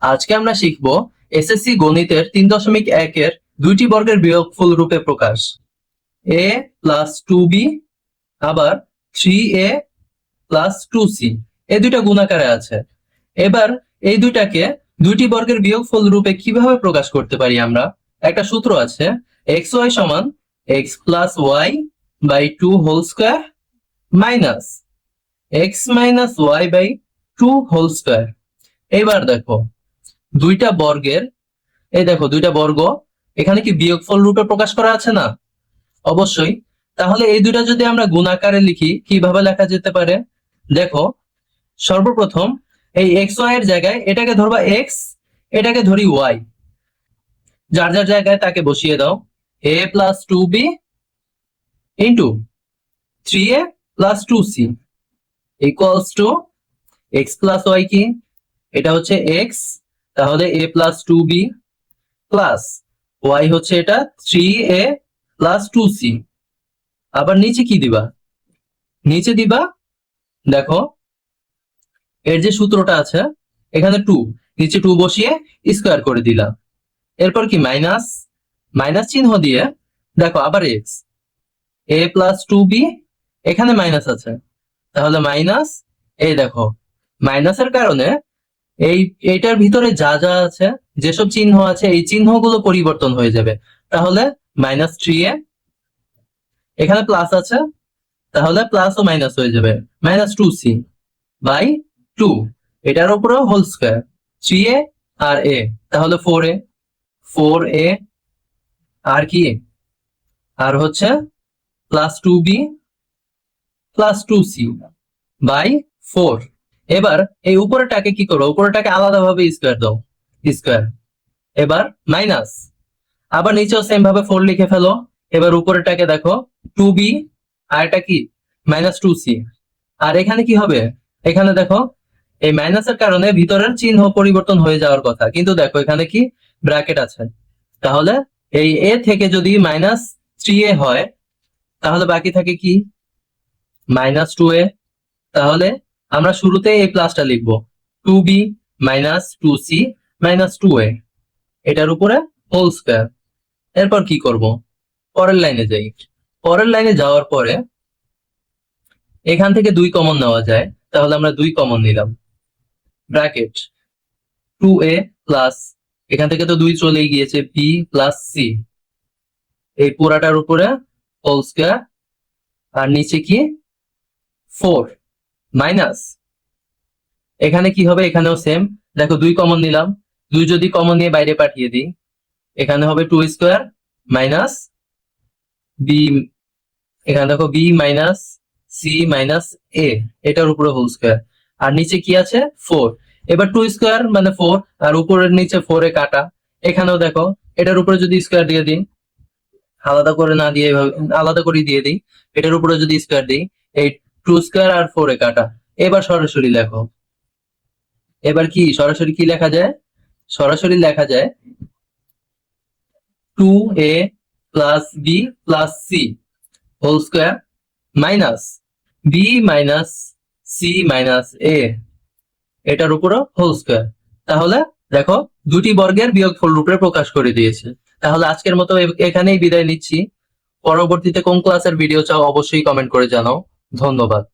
আজকে আমরা শিখব এসএসসি গণিতের 3.1 এর দুইটি বর্গের বিয়োগফল রূপে প্রকাশ। a প্লাস 2b আবার 3a প্লাস 2c এই দুইটা গুণাকারে আছে। এবার এই দুইটাকে দুইটি বর্গের বিয়োগফল রূপে কিভাবে প্রকাশ করতে পারি আমরা? একটা সূত্র আছে, xy সমান x plus y by 2 whole square minus x minus y by 2 whole square. এবার দেখো দুইটা বর্গের, এই দেখো দুইটা বর্গ এখানে কি বিয়োগফল রূপে প্রকাশ করা আছে না? অবশ্যই। তাহলে এই দুইটা যদি আমরা গুণাকারে লিখি কিভাবে লেখা যেতে পারে? দেখো সর্বপ্রথম এই এক্স ওয়াই এর জায়গায় এটাকে ধরবা এক্স, এটাকে ধরি ওয়াই, যার যার জায়গায় তাকে বসিয়ে দাও। A plus 2b into 3a plus 2c equals to x plus y কি? এটা হচ্ছে এক্স, তাহলে a plus 2b plus Y হচ্ছে এটা 3a প্লাস 2c। আবার নিচে কি দিবা? নিচে দিবা দেখো এর যে সূত্রটা আছে এখানে 2, নিচে 2 বসিয়ে স্কয়ার করে দিলাম। এরপর কি মাইনাস, মাইনাস চিহ্ন দিয়ে দেখো আবার এক্স, a প্লাস 2b, এখানে মাইনাস আছে তাহলে মাইনাস, এই দেখো মাইনাসের কারণে এইটার ভিতরে যা যা আছে, যেসব চিহ্ন আছে এই চিহ্নগুলো পরিবর্তন হয়ে যাবে। তাহলে মাইনাস 3a, এখানে প্লাস আছে তাহলে প্লাস ও মাইনাস হয়ে যাবে, মাইনাস 2c বাই 2, এটার উপরেও whole square 3a R a, তাহলে 4a, 4a আর কি আর হচ্ছে plus 2b plus 2c by 4। এবার এই উপরেটাকে কি করো? উপরেটাকে আলাদাভাবে স্কয়ার দাও, স্কয়ার। এবার মাইনাস, আবার নিচেও সেম ভাবে 4 লিখে ফেলো। এবার উপরেটাকে দেখো 2b আর এটা কি মাইনাস 2c। আর এখানে কি হবে? এখানে দেখো এই মাইনাসের কারণে ভিতরের চিহ্ন পরিবর্তন হয়ে যাওয়ার কথা, কিন্তু দেখো এখানে কি ব্র্যাকেট আছে। তাহলে এই a থেকে যদি মাইনাস 3a হয় তাহলে বাকি থাকে কি মাইনাস 2a। তাহলে আমরা শুরুতে এই প্লাসটা লিখবো 2b minus 2c minus 2a, এটার উপরে হোল স্কয়ার। এরপর কি করব? পরের লাইনে যাই। পরের লাইনে যাওয়ার পরে এখান থেকে 2 কমন নেওয়া যায়, তাহলে আমরা 2 কমন নিলাম, ব্র্যাকেট 2a প্লাস, এখান থেকে তো 2 চলেই গিয়েছে, b প্লাস c, এই পুরাটার উপরে হোল স্কয়ার। আর নিচে কি 4 মাইনাস, এখানে কি হবে? এখানেও সেম, দেখো 2 কমন নিলাম, 2 যদি কমন নিয়ে বাইরে পাঠিয়ে দিই এখানে হবে 2 স্কয়ার মাইনাস b, এখানে দেখো b minus c minus a, এটার উপরে হোল স্কয়ার। আর নিচে কি আছে 4, এবার 2 স্কয়ার মানে 4, আর উপরের নিচে 4 এ কাটা। এখানেও দেখো এটার উপরে যদি স্কয়ার দিয়ে দিই, আলাদা করে না দিয়ে আলাদা করে দিয়ে দিই, এটার উপরে যদি স্কয়ার দিই, এই 2 স্কয়ার আর 4 এ কাটা। এবার সরাসরি দেখো, এবার কি সরাসরি কি লেখা যায়? সরাসরি লেখা যায় 2a plus b plus c whole square minus b minus c minus a, এটার উপরও হোল স্কয়ার। তাহলে দেখো দুটি বর্গের বিয়োগফল রূপে প্রকাশ করে দিয়েছে। তাহলে আজকের মতো এখানেই বিদায় নিচ্ছি। পরবর্তীতে কোন ক্লাসের ভিডিও চাও অবশ্যই কমেন্ট করে জানাও। ধন্যবাদ।